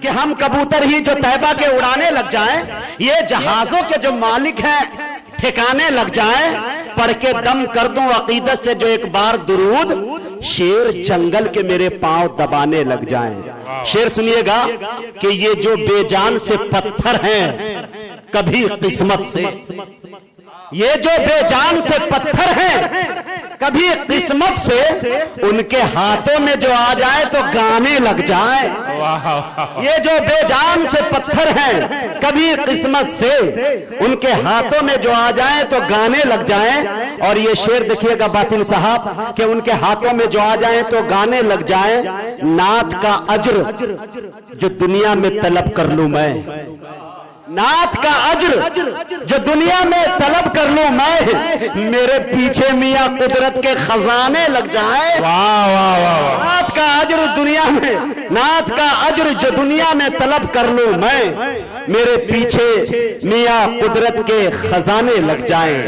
کہ ہم کبوتر ہی جو طیبہ کے اڑانے لگ جائیں، یہ جہازوں کے جو مالک ہیں ٹھکانے لگ جائیں، پڑھ کے دم کر دوں عقیدت سے جو ایک بار درود، شیر جنگل کے میرے پاؤں دبانے لگ جائیں۔ شیر سنیے گا کہ یہ جو بے جان سے پتھر ہیں کبھی قسمت سے، یہ جو بے جان سے پتھر ہیں کبھی قسمت سے، ان کے ہاتھوں میں جو آ جائے تو گانے لگ جائیں۔ یہ جو بے جان سے پتھر ہیں کبھی قسمت سے، ان کے ہاتھوں میں جو آ جائیں تو گانے لگ جائیں۔ اور یہ شعر دیکھیے گا باطن صاحب کہ ان کے ہاتھوں میں جو آ جائیں تو گانے لگ جائیں۔ نعت کا اجر جو دنیا میں طلب کر لوں میں، نعت کا اجر جو دنیا میں طلب کر لوں میں، میرے پیچھے میاں قدرت کے خزانے لگ جائیں۔ نعت کا اجر دنیا میں، نعت کا اجر جو دنیا میں طلب کر لوں میں، میرے پیچھے میاں قدرت کے خزانے لگ جائیں۔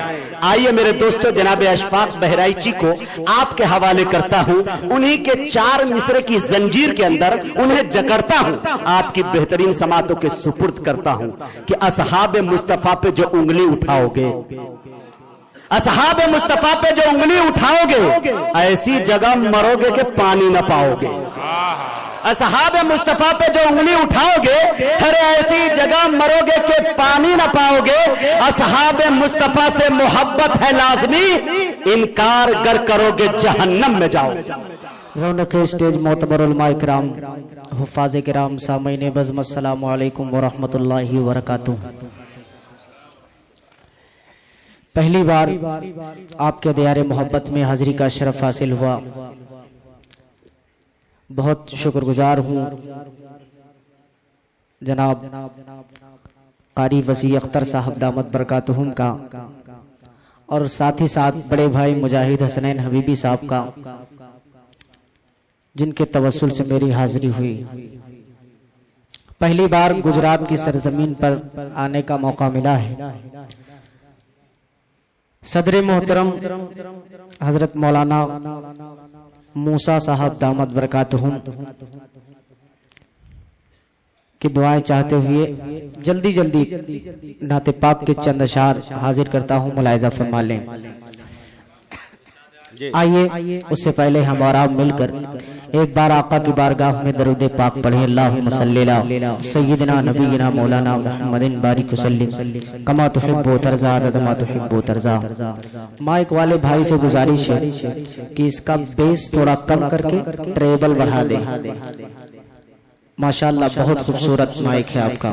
آئیے میرے دوستو، جناب اشفاق بہرائچی کو آپ کے حوالے کرتا ہوں، انہی کے 4 مصرے کی زنجیر کے اندر انہیں جکڑتا ہوں، آپ کی بہترین سماعتوں کے سپرد کرتا ہوں کہ اصحاب مصطفیٰ پہ جو انگلی اٹھاؤ گے، اصحاب مصطفیٰ پہ جو انگلی اٹھاؤ گے، ایسی جگہ مرو گے کہ پانی نہ پاؤ گے۔ اصحاب مصطفیٰ پہ جو انگلی اٹھاؤ گے، ہر ایسی جگہ مرو گے کہ پانی نہ پاؤ گے۔ اصحاب مصطفیٰ سے محبت ہے لازمی، انکار گر کرو گے جہنم میں جاؤ۔ رونق اسٹیج معتبر علماء کرام، حفاظ کرام، سامعین بزم، السلام علیکم ورحمۃ اللہ وبرکاتہ۔ پہلی بار آپ کے دیار محبت میں حاضری کا شرف حاصل ہوا، بہت شکر گزار ہوں جناب قاری وسیع اختر صاحب دامت برکاتہم کا، اور ساتھ ہی ساتھ بڑے بھائی مجاہد حسنین حبیبی صاحب کا، جن کے توسل سے میری حاضری ہوئی۔ پہلی بار گجرات کی سرزمین پر آنے کا موقع ملا ہے۔ صدر محترم حضرت مولانا موسیٰ صاحب دامت برکاتہم کی دعائیں چاہتے ہوئے جلدی نعت پاک کے چند اشعار حاضر کرتا ہوں، ملاحظہ فرما لیں۔ آئیے اس سے پہلے ہم اور آپ مل کر ایک بار آقا کی بارگاہ میں درود پاک پڑھیں۔ اللہم صلی علی سیدنا نبینا مولانا محمد بارک وسلم کما تحب و ترضا عدد ما تحب و ترضا۔ مائک والے بھائی سے گزارش ہے کہ اس کا بیس تھوڑا کم کر کے ٹریبل بڑھا دیں۔ ماشاءاللہ بہت خوبصورت مائک ہے آپ کا۔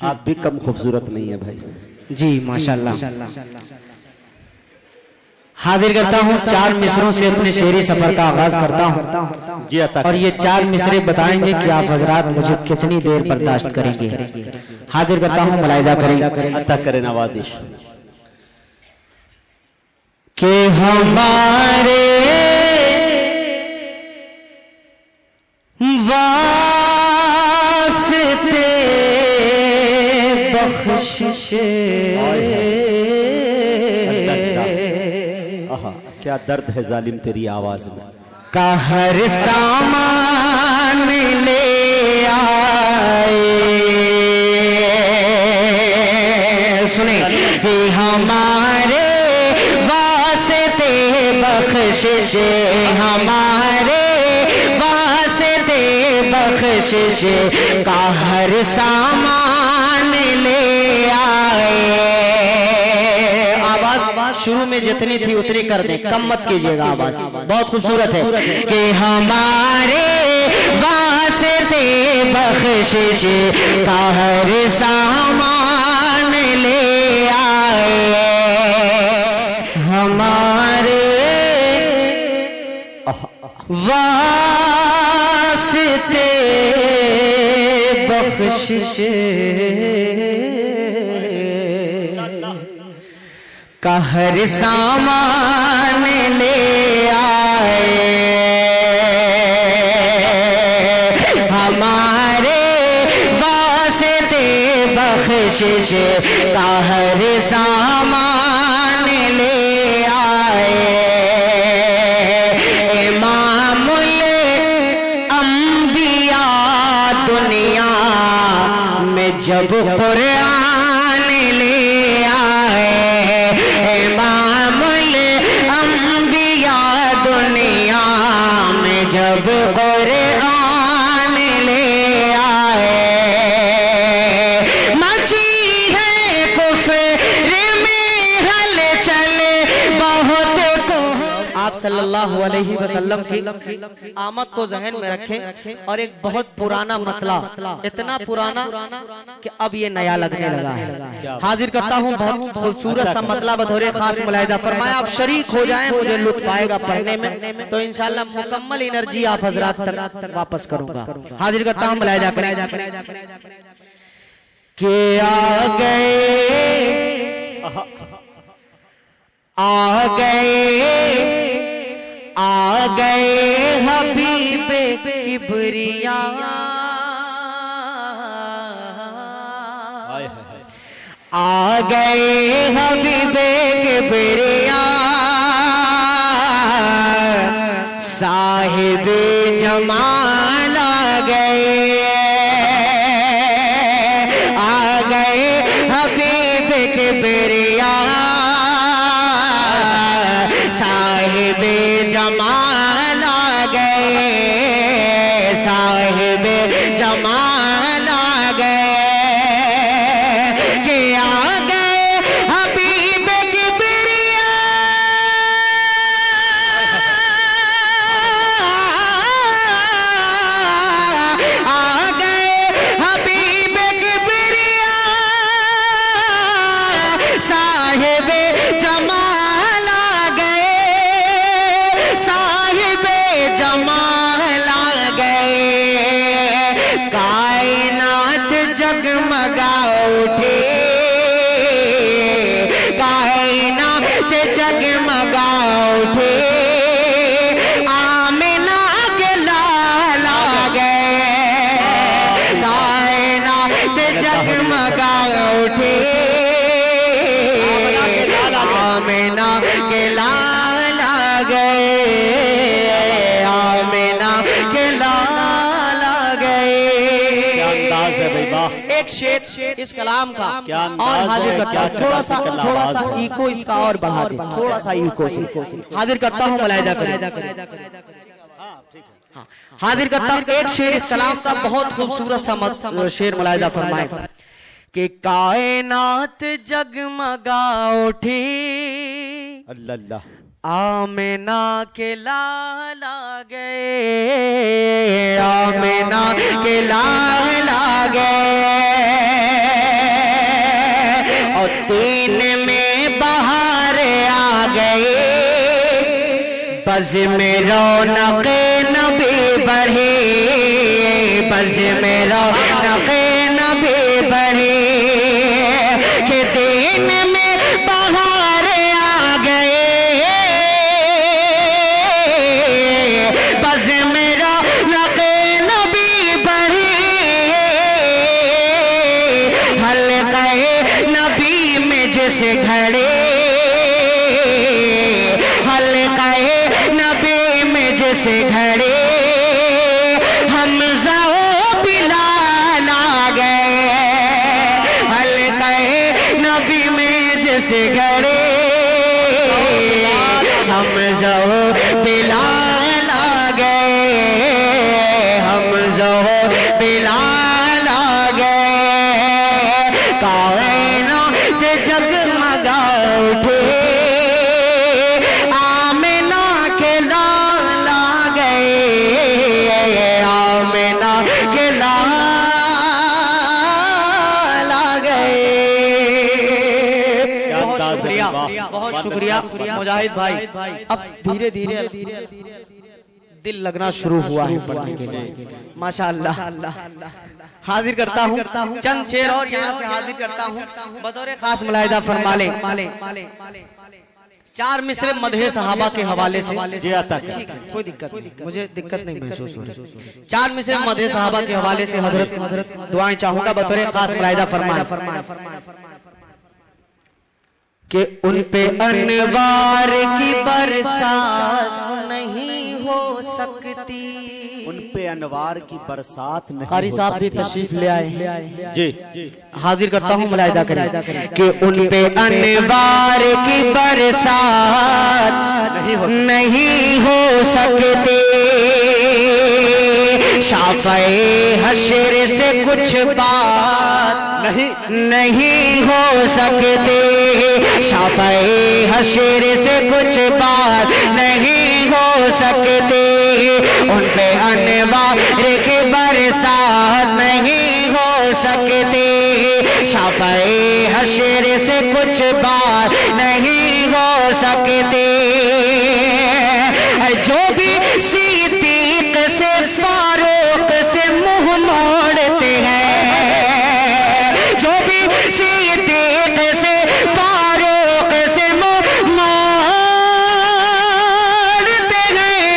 آپ بھی کم خوبصورت نہیں ہے بھائی جی ماشاءاللہ۔ حاضر کرتا ہوں، 4 مصروں سے اپنے شعری سفر کا آغاز کرتا ہوں، اور یہ 4 مصرے بتائیں گے کہ آپ حضرات مجھے کتنی دیر برداشت کریں گے۔ حاضر کرتا ہوں، ملاحظہ کریں۔ عطا کرے نوازش کہ ہمارے واسطے بخشش کیا درد ہے ظالم تیری آواز میں، کا ہر سامان لے آئے۔ سنیں کہ ہمارے واسطے بخشش، ہمارے واسطے بخشش کا ہر سامان لے آئے۔ شروع میں جتنی تھی اتنی کر دیں، کم مت کیجئے گا آواز، بہت خوبصورت ہے۔ کہ ہمارے واسطے بخشش کا ہر سامان لے آئے، ہمارے واسطے بخشش کا ہر سامان لے آئے، ہمارے واسطے بخشش کا ہر سامان لے آئے۔ امام الانبیاء دنیا میں جب قرآن لے آئے امام الانبیاء دنیا میں جب قرآن لے آئے مچی ہے کفر میں ہلچل بہت کو آپ صلی اللہ علیہ وسلم کی آمد کو ذہن میں رکھیں اور ایک بہت پرانا مطلب اتنا پرانا کہ اب یہ نیا لگنے لگا ہے حاضر کرتا ہوں بہت خوبصورت سا مطلب بطور خاص ملاحظہ فرمایا آپ شریک ہو جائیں مجھے لطف آئے گا پڑھنے میں تو انشاءاللہ مکمل انرجی آپ حضرات تک واپس کروں گا حاضر کرتا ہوں ملاحظہ کریں کہ آ گئے حبیب کبریاء آ گئے حبیب کبریاء صاحب جمال آ گئے حبیب کبریاء صاحب جمال آ گئے صاحب جمال آ گئے کہ آ گئے حبیب کبریاء آ گئے حبیب کبریاء صاحب جمال آ گئے صاحب جمال آ گئے کائنات جگمگا اٹھے کائنات جگمگا اٹھے آمنہ کے لال آ گئے کائنات جگمگا اٹھے آمنہ کے لال آ گئے آمنہ کے لال آ گئے ایک شیخ اس کلام کا اور حاضر کرتا ہوں تھوڑا سا ایکو اس کا اور بڑھا دیں تھوڑا سا ایکو سے حاضر کرتا ہوں ملاحظہ کریں حاضر کرتا ہوں ایک شعر اس کلام کا بہت خوبصورت سا شعر ملاحظہ فرمائیں کہ کائنات جگمگا اٹھی اللہ آمنہ کے لال آ گئے آمنہ کے لال آ گئے اور دین میں بہار آ گئے بز میں رونق نبی بڑھی بز میں رونق نبی بڑھی کہ دین میں بہار آ گئے بز میں رونق نبی بڑھی حلقہ نبی میں جس گھڑے حلقہ نبی میں جس گھڑے حمزہ و بلال آ گئے حلقہ نبی میں جس گھڑے حمزہ و بلال آ گئے حمزہ و بلال آ گئے کائنات جگمگا اٹھے آمنہ کے لال آ گئے آمنہ کے لال آ گئے بہت شکریہ مجاہد بھائی اب دھیرے دھیرے دل لگنا شروع ہوا ہے پڑھنے کے لیے ماشاءاللہ حاضر کرتا ہوں چند شعر اور یہاں سے حاضر کرتا ہوں بطور خاص ملاحظہ فرما لیں 4 مصرع مدح صحابہ کے حوالے سے کوئی دقت نہیں مجھے دقت نہیں محسوس ہو رہی 4 مصرع مدح صحابہ کے حوالے سے حضرت دعائیں چاہوں گا بطور خاص ملاحظہ فرمائیں کہ ان پہ انوار کی برسات نہیں ہو سکتی. ان پہ انوار کی برسات نہیں قاری ہو صاحب بھی سکتی. تشریف لے آئے. جی حاضر کرتا ہوں ملاحظہ کریں کہ ان پہ انوار کی برسات نہیں ہو سکتے. شافعِ حشر سے کچھ بات نہیں ہو سکتے. شافعِ حشر سے کچھ بات نہیں ہو سکتے. ان پہ انوار کی برسات نہیں ہو سکتے. شافعِ حشر سے کچھ بات نہیں ہو سکتے. جو بھی صدیق سے فاروق سے منہ موڑتے ہیں, جو بھی صدیق سے فاروق سے منہ موڑتے ہیں,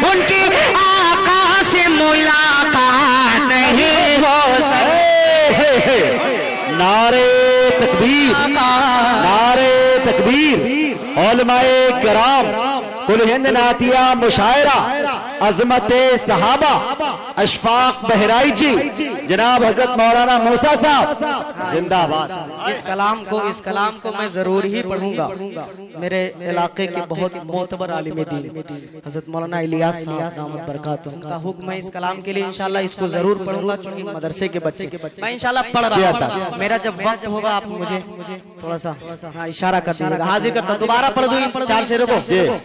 ان کی آقا سے ملاقات نہیں ہو سکتی. نعرے تکبیر, نعرے تکبیر. علماء کرام, کل ہند نعتیہ مشاعرہ, عظمت صحابہ, اشفاق بہرائچی, جناب حضرت مولانا موسیٰ صاحب زندہ آباد. اس کلام کو میں ضرور ہی پڑھوں گا. میرے علاقے کے بہت معتبر عالم دین حضرت مولانا الیاس صاحب دامت برکاتہ کا حکم ہے اس کلام کے لیے. انشاءاللہ اس کو ضرور پڑھوں گا, چونکہ مدرسے کے بچے میں انشاءاللہ پڑھ رہا ہوں. میرا جب وقت ہوگا آپ مجھے تھوڑا سا اشارہ کر دیجیے گا. حاضر کرتا, دوبارہ پڑھ دوں 4 شعروں کو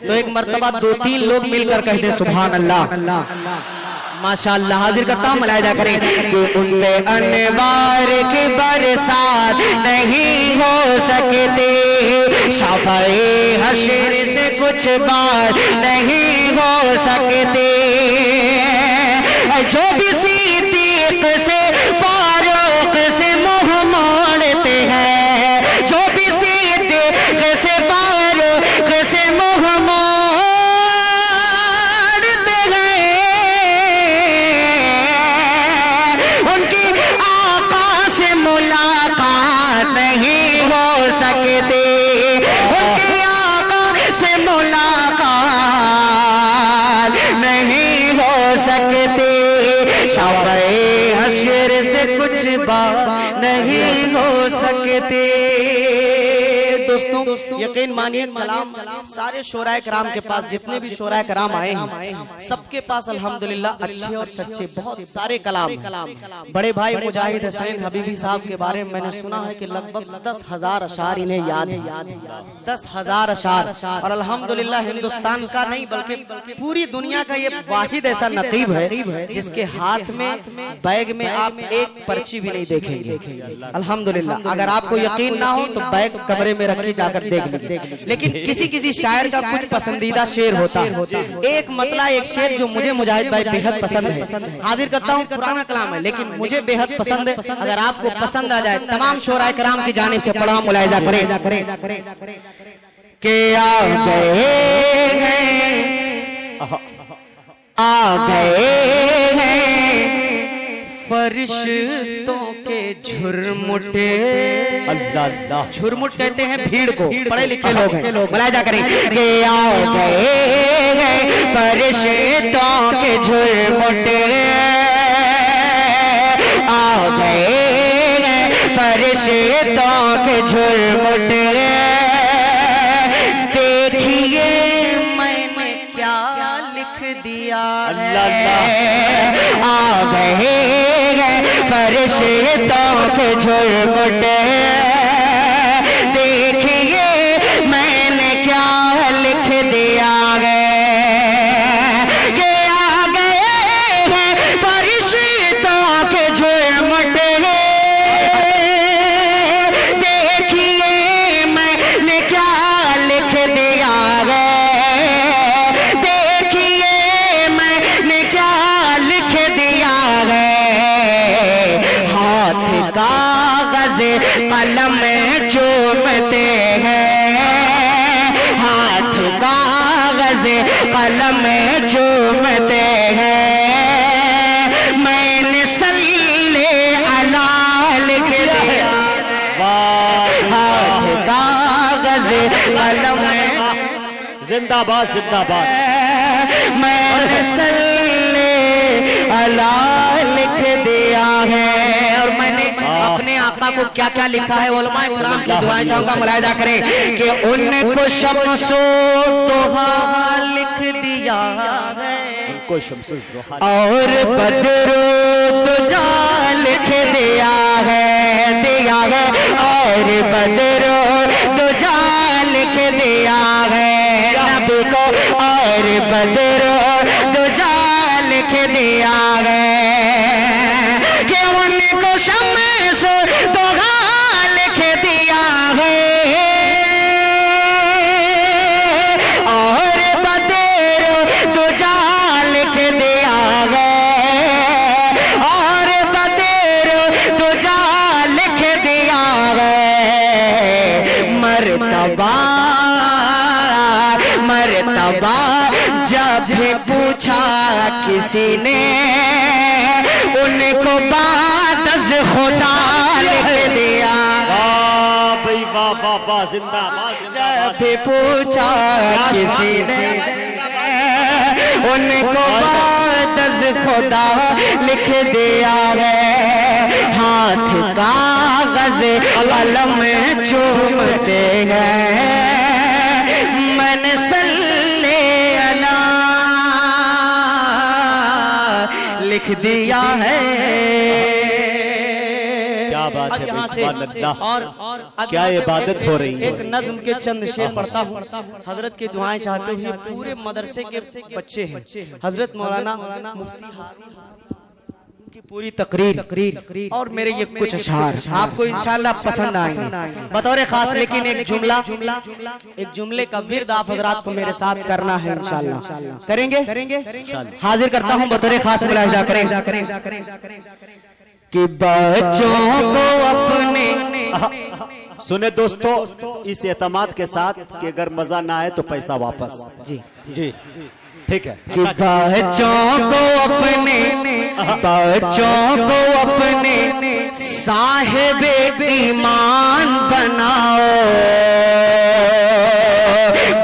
تو ایک مرتبہ 2-3 لوگ مل کر کہہ دیں سبحان اللہ. ماشاءاللہ. حاضر کرتا ہوں, ملاحظہ کریں کہ ان پہ انوار کی برسات نہیں ہو سکتے. شافعِ حشر سے کچھ بات نہیں ہو سکتے. جو بھی صدیق سے فاروق سے منہ موڑتے ہیں, جو بھی صدیق سے فاروق سے منہ موڑتے ہیں, ان کی آقا سے ملاقات نہیں ہو سکتی. ان کی آقا سے ملاقات نہیں ہو سکتی. شافعِ حشر سے کچھ بات نہیں ہو سکتی. دوستوں یقین مانیے کلام سارے شعراء کرام کے پاس, جتنے بھی شعراء کرام آئے ہیں سب کے پاس الحمدللہ اچھے اور سچے بہت سارے کلام. بڑے بھائی مجاہد حسین حبیبی صاحب کے بارے میں نے سنا ہے کہ لگ بھگ 10,000 اشعار انہیں یاد ہیں. 10,000 اشعار. اور الحمدللہ ہندوستان کا نہیں بلکہ پوری دنیا کا یہ واحد ایسا نقیب ہے جس کے ہاتھ میں بیگ میں آپ ایک پرچی بھی نہیں دیکھیں گے. الحمدللہ. اگر آپ کو یقین نہ ہو تو بیگ کمرے میں رکھ جا کر دیکھ لیجیے. لیکن کسی شاعر کا کچھ پسندیدہ شعر ہوتا ہے. ایک مطلع ایک شعر جو مجھے مجاہد بھائی بے حد پسند ہے. حاضر کرتا ہوں, پرانا کلام ہے لیکن مجھے بے حد پسند ہے. اگر آپ کو پسند آ جائے تمام شعراء کرام کی جانب سے پڑھا, ملاحظہ کریں کہ آ گئے ہیں فرشتوں کے جھرمٹے. اللہ, جھرمٹ کہتے ہیں بھیڑ کو, پڑھے لکھے لوگ ہیں. ملاحظہ کریں کہ آ گئے ہیں فرشتوں کے جھرمٹے. آ گئے ہیں فرشتوں کے جھرمٹے. دیکھیے میں نے کیا لکھ دیا ہے. آ گئے ہیں فرشتوں کے جھرمٹے. دیکھیے میں نے کیا لکھ دیا ہے. کہ آ گئے ہیں فرشتوں کے جھرمٹے. دیکھیے میں نے کیا لکھ دیا ہے. دیکھیے میں نے کیا لکھ دیا ہے. ہاتھ کاغذ قلم چومتے ہیں. ہاتھ کاغذ قلم چومتے ہیں. میں نے صلی علی لکھ دیا. ہاتھ کاغذ قلم زندہ باد زندہ باد. میں نے صلی اللہ لکھ دیا ہے. اور میں نے اپنے آقا کو کیا کیا لکھا ہے علماء کرام کی دعائیں چاہوں گا ملاحظہ کریں کہ ان کو شمس و ضحا لکھ دیا ہے کو شمس الضحا اور بدر و دجا لکھ دیا ہے اور بدر و دجا لکھ دیا ہے نبی کو اور بدر و دجا لکھ دیا ہے کہ ان کو شمس و ضحا لکھ دیا ہے اور بدر و دجا لکھ دیا ہے اور بدر و دجا لکھ دیا ہے. مرتبہ جب بھی پوچھا کسی نے ان کو بعد از خدا لکھ دیا. بھائی واہ واہ واہ زندہ باد. جب بھی پوچھا کسی نے ان کو بعد از خدا لکھ دیا ہے. ہاتھ کاغذ قلم چومتے ہیں من صلی اللہ لکھ دیا ہے. کیا بات ہے یہاں سے سبحان اللہ. اور کیا عبادت ہو رہی ہے. ایک نظم کے چند شعر پڑھتا ہوں. حضرت کی دعائیں چاہتے ہوئے پورے مدرسے کے بچے ہیں. حضرت مولانا مفتی کی پوری تقریر اور میرے یہ کچھ اشعار آپ کو انشاءاللہ پسند آئیں گے بطور خاص. لیکن ایک جملے کا ورد آپ حضرات کو میرے ساتھ کرنا ہے انشاءاللہ. کریں گے؟ حاضر کرتا ہوں بطور خاص. ملاحظہ کریں کہ بچوں کو اپنے سنے دوستو اس اعتماد کے ساتھ کہ اگر مزہ نہ آئے تو پیسہ واپس. جی جی ٹھیک ہے. کہ بچوں کو اپنے صاحب ایمان بناؤ.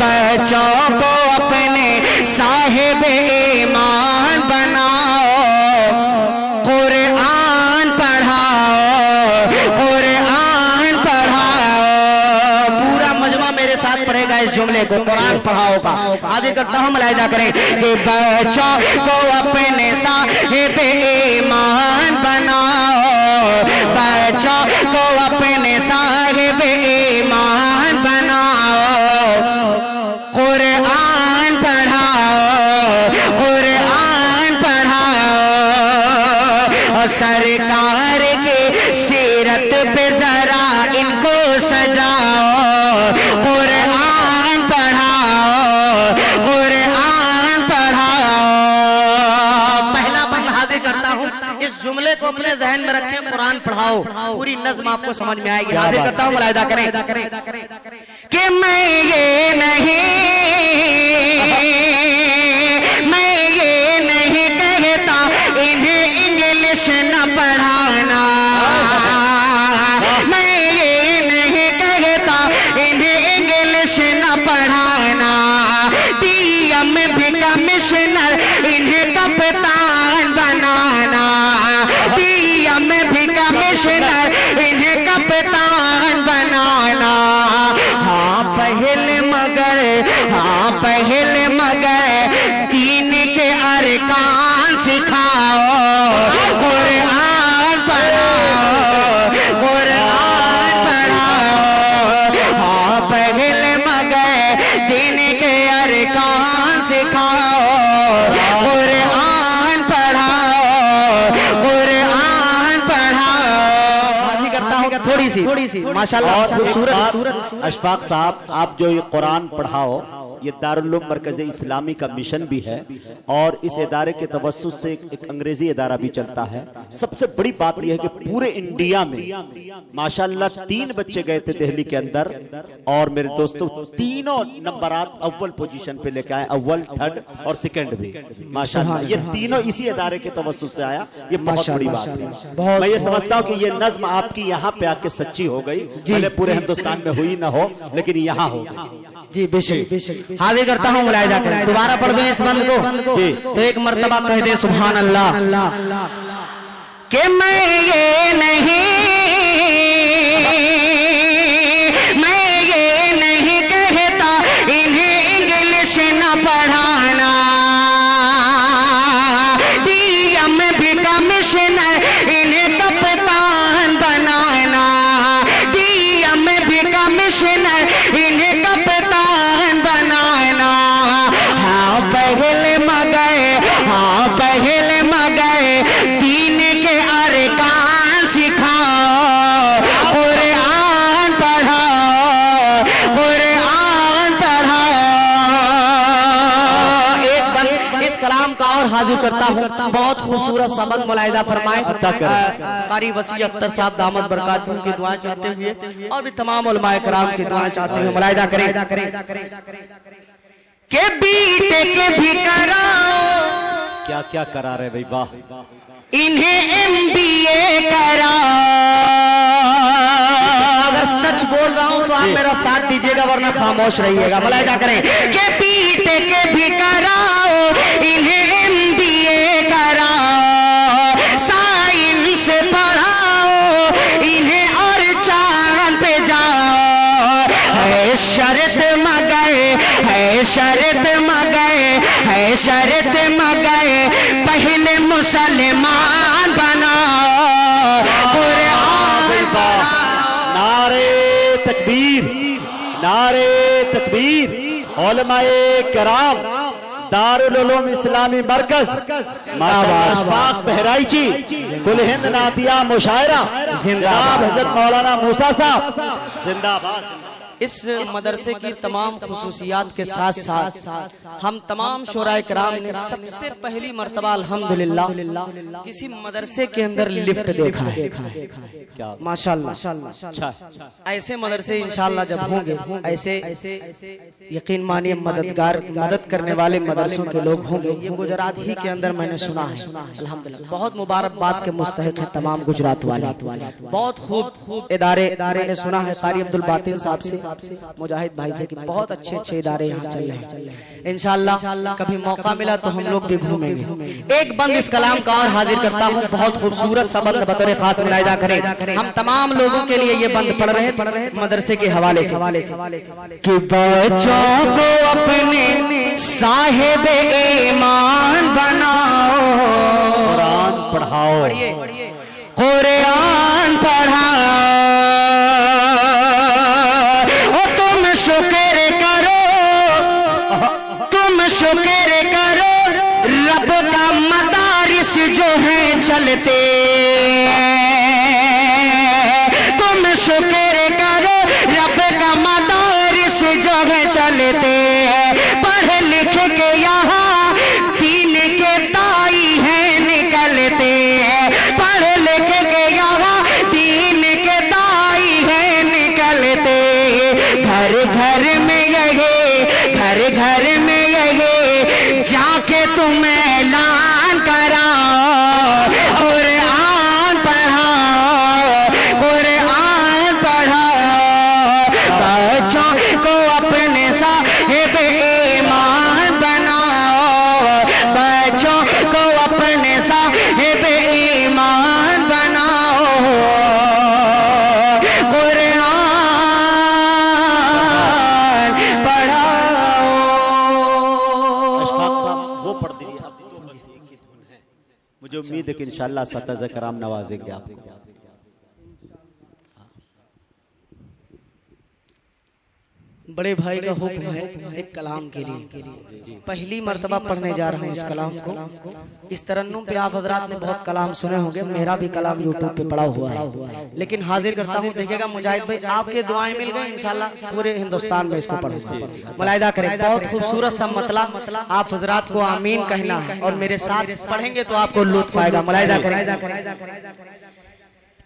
بچوں کو اپنے صاحب ایمان بناؤ. قرآن پڑھاؤ. پورا مجمع میرے ساتھ پڑھے گا اس جملے کو. قرآن پڑھاؤ کا حاضر کرتا ہوں. ملاحظہ کریں کہ بچوں کو اپنے صاحب ایمان بناؤ. بچوں کو اپنے صاحب ایمان بناؤ. قرآن پڑھاؤ. اور سرکار کی سیرت پہ ذرا ان کو سجاؤ. قرآن پڑھاؤ. پہلا بند حاضر کرتا ہوں. اس جملے کو اپنے ذہن میں رکھیں. قرآن پڑھاؤ. پوری نظم آپ کو سمجھ میں آئے گی. حاضر کرتا ہوں. ملاحظہ کریں کہ میں یہ نہیں کہتا انہیں انگلش نہ پڑھانا. میں یہ نہیں کہتا انہیں انگلش نہ پڑھانا. ڈی ایم بھی کمشنر انہیں کپتان بنانا. ڈی ایم بھی کمشنر انہیں کپتان بنانا. ہاں پہل مگر دین کے ارکان سکھاؤ. قرآن پڑھاؤ. ہاں پہل مگر دین کے ارکان سکھاؤ. قرآن پڑھاؤ. کرتا ہوں تھوڑی سی ماشاءاللہ. اشفاق صاحب آپ جو یہ قرآن پڑھاؤ یہ دارالعلوم مرکز اسلامی کا مشن بھی ہے اور اس ادارے کے توسط سے ایک انگریزی ادارہ بھی چلتا ہے. سب سے بڑی بات یہ ہے کہ پورے انڈیا میں ماشاءاللہ 3 بچے گئے تھے دہلی کے اندر اور میرے دوستوں تینوں نمبرات اول پوزیشن پہ لے کے آئے. اول، تھرڈ اور سیکنڈ بھی ماشاءاللہ. یہ تینوں اسی ادارے کے توسط سے آیا. یہ بہت بڑی بات ہے. میں یہ سمجھتا ہوں کہ یہ نظم آپ کی یہاں پہ آ کے سچی ہو گئی. بھلے پورے ہندوستان میں ہوئی نہ ہو لیکن یہاں ہو گئی. جی بے شک حاضر کرتا ہوں ملاحظہ کریں. دوبارہ پڑھ دیں اس بند کو تو ایک مرتبہ کہہ دیں سبحان اللہ کہ میں یہ نہیں کہتا انہیں انگلش نہ پڑھانا ڈی ایم بھی کمشنر انہیں کپتان بنانا ڈی ایم بھی کمشنر انہیں کپتان بنانا. ہاں پہلے مگر دین کے ارکان سکھاؤ قرآن پڑھاؤ. ایک بند اس کلام کا اور حاضر کرتا ہوں. بہت خوبصورت سبق ملاحظہ فرمائے قاری وسیع اختر صاحب دامت برکاتہم کی دعائیں چاہتے ہوئے اور بھی تمام علماء کرام کی دعائیں چاہتے ہوئے ملاحظہ کریں کہ بیٹے کے بھی کراؤ. کیا کیا کرا رہے بھائی واہ. انہیں MBA کراؤ. اگر سچ بول رہا ہوں تو آپ میرا ساتھ دیجئے گا ورنہ خاموش رہیے گا. ملاحظہ کریں کہ بیٹے کے بھی کراؤ انہیں MBA کراؤ سائنس پڑھاؤ انہیں اور چاند پہ جاؤ. ہے شرط مگر پہلے مسلمان بناؤ قرآن. نعرے تکبیر. علماء کرام دارالعلوم اسلامی مرکز اشفاق بہرائچی کل ہند نعتیہ مشاعرہ جناب حضرت مولانا موسیٰ صاحب زندہ باد. اس مدرسے کی تمام خصوصیات کے ساتھ ساتھ ہم تمام شورائے کرام نے سب سے پہلی مرتبہ الحمدللہ کسی مدرسے کے اندر لفٹ دیکھا ہے. ماشاءاللہ ایسے مدرسے انشاءاللہ جب ہوں گے ایسے یقین مانیے مدد کرنے والے مدرسوں کے لوگ ہوں گے. یہ گجرات ہی کے اندر میں نے سنا ہے الحمدللہ. بہت مبارکباد کے مستحق ہیں تمام گجرات والے. بہت خوب ادارے میں نے سنا ہے قاری عبدالباطن صاحب سے مجاہد بھائی سے کہ بہت اچھے ادارے یہاں چل رہے ہیں. انشاءاللہ کبھی موقع ملا تو ہم لوگ بھی گھومیں گے. ایک بند اس کلام کا اور حاضر کرتا ہوں. بہت خوبصورت سبق بطور خاص ملاحظہ کریں. ہم تمام لوگوں کے لیے یہ بند پڑھ رہے ہیں مدرسے کے حوالے سے کہ بچوں کو اپنے صاحب ایمان بناؤ قرآن پڑھاؤ شکر کرو رب کا مدارس جو ہیں چلتے. تم شکر کرو رب کا مدارس جو ہیں چلتے. پڑھ لکھ کے یہاں دین کے دائی ہیں نکلتے. پڑھ لکھ کے یہاں دین کے دائی ہیں نکلتے. گھر گھر میں جا کے تم اعلان کراؤ قرآن پڑھاؤ. بچوں کو اپنے صاحب ایمان بناؤ. بچوں کو اپنے صاحب ایمان بناؤ قرآن پڑھاؤ. مجھے امید ہے کہ انشاءاللہ اساتذہ کرام نوازیں گے آپ کو. بڑے بھائی کا حکم ہے ایک کلام کے لیے. پہلی مرتبہ پڑھنے جا رہا ہوں اس کلام کو. اس ترنم پہ آپ حضرات نے بہت کلام سنے ہوں گے. میرا بھی کلام یوٹیوب پہ پڑا ہوا ہے لیکن حاضر کرتا ہوں. دیکھے گا مجاہد بھائی آپ کے دعائیں مل گئے انشاءاللہ پورے ہندوستان میں اس کو پڑھوں گا. ملاحظہ کریں بہت خوبصورت سا مطلب آپ حضرات کو آمین کہنا ہے اور میرے ساتھ پڑھیں گے تو آپ کو لطف آئے گا. ملاحظہ کریں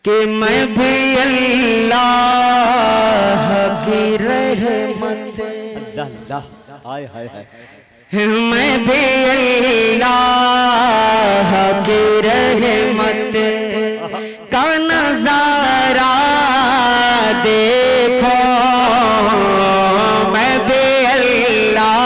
کہ میں بھی اللہ کی رحمت میں بھی اللہ کی رحمت کا نظارہ دیکھو. میں بھی اللہ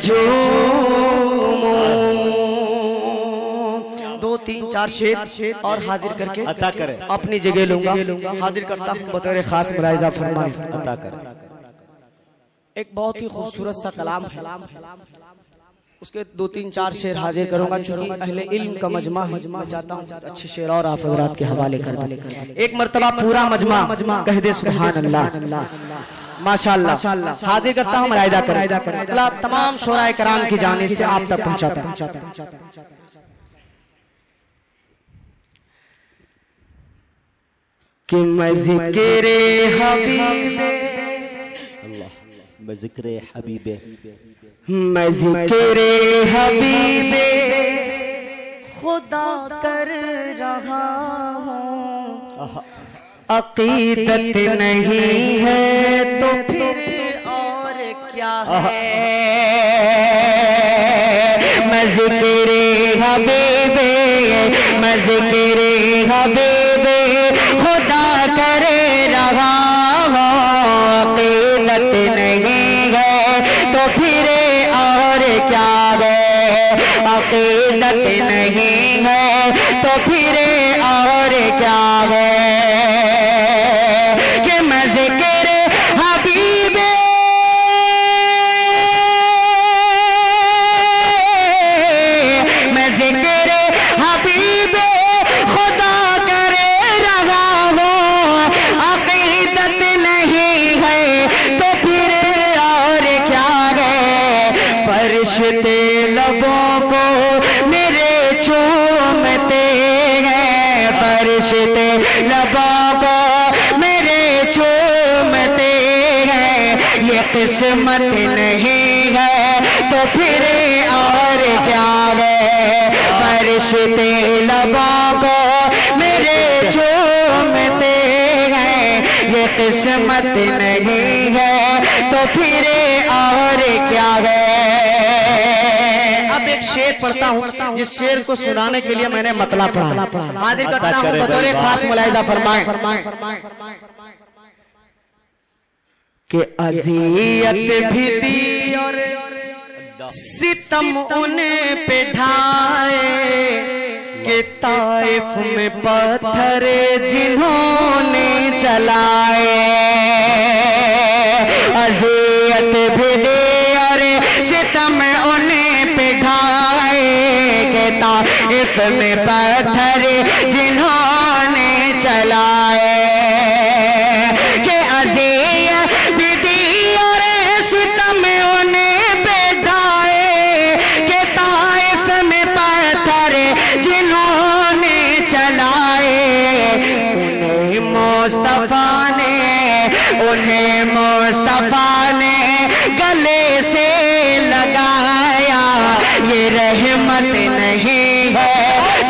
جھوموں، 2 3 4 شعر اور حاضر کر کے عطا کرے، اپنی جگہ لوں گا، حاضر کرتا ہوں بطور خاص ملاحظہ فرمائیں۔ عطا کرے۔ ایک بہت ہی خوبصورت سا کلام ہے، اس کے 2 3 4 شعر حاضر کروں گا، چونکہ اہل علم کا مجمع ہے، میں چاہتا ہوں اچھے شعر اور آپ حضرات کے حوالے کر دیں۔ ایک مرتبہ پورا مجمع کہہ دے سبحان اللہ، ماشاءاللہ۔ حاضر کرتا ہوں، ملاحظہ کریں، اللہ تمام شعراء کرام کی جانب سے آپ تک پہنچاتا ہوں۔ کہ میں ذکر حبیب، میں ذکر حبیب، میں ذکر حبیب خدا کر رہا ہوں، عقیدت نہیں ہے تو پھر اور کیا ہے؟ میں ذکر حبیب، میں ذکر حبیب خدا کر رہا ہوں، عقیدت نہیں ہے تو پھر اور کیا ہے؟ عقیدت نہیں ہے تو پھر اور کیا ہے؟ کہ میں ذکر حبیب، میں ذکر حبیب خدا کر رہا ہوں، عقیدت نہیں ہے تو پھر اور کیا ہے؟ فرشتے لبوں کو میرے چومتے ہیں، فرشتے لبوں کو میرے چومتے ہیں، یہ قسمت نہیں ہے تو پھر اور کیا ہے؟ فرشتے لبوں کو میرے چومتے ہیں، یہ قسمت نہیں ہے تو پھر اور کیا ہے؟ اب ایک شعر پڑھتا ہوں، جس شعر کو سنانے کے لیے میں نے مطلب پڑھا، حاضر کرتا ہوں بطور خاص ملاحظہ فرمائیں کہ اذیت بھی دی اور ستم انہیں پہ ڈھائے، کہ طائف میں پتھر جنہوں نے چلائے، اذیت بھی دی اور ستم انہیں پہ ڈھائے، کہ طائف میں پتھر جنہوں نے چلائے، کہ اذیت بھی دی اور ستم انہیں پہ ڈھائے، کہ طائف میں پتھر جنہوں نے چلائے، انہیں مصطفیٰ نے گلے سے لگایا، یہ رحمت نہیں ہے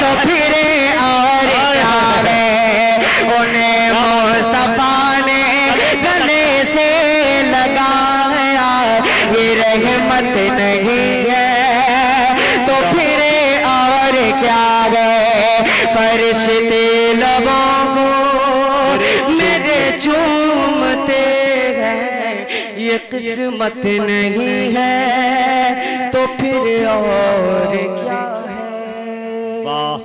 تو پھر اور کیا ہے؟ انہیں مصطفیٰ نے گلے سے لگایا، یہ رحمت نہیں ہے تو پھر اور کیا ہے؟ فرشتے لبوں کو میرے چومتے ہیں، یہ قسمت نہیں ہے تو پھر اور کیا ہے؟ واہ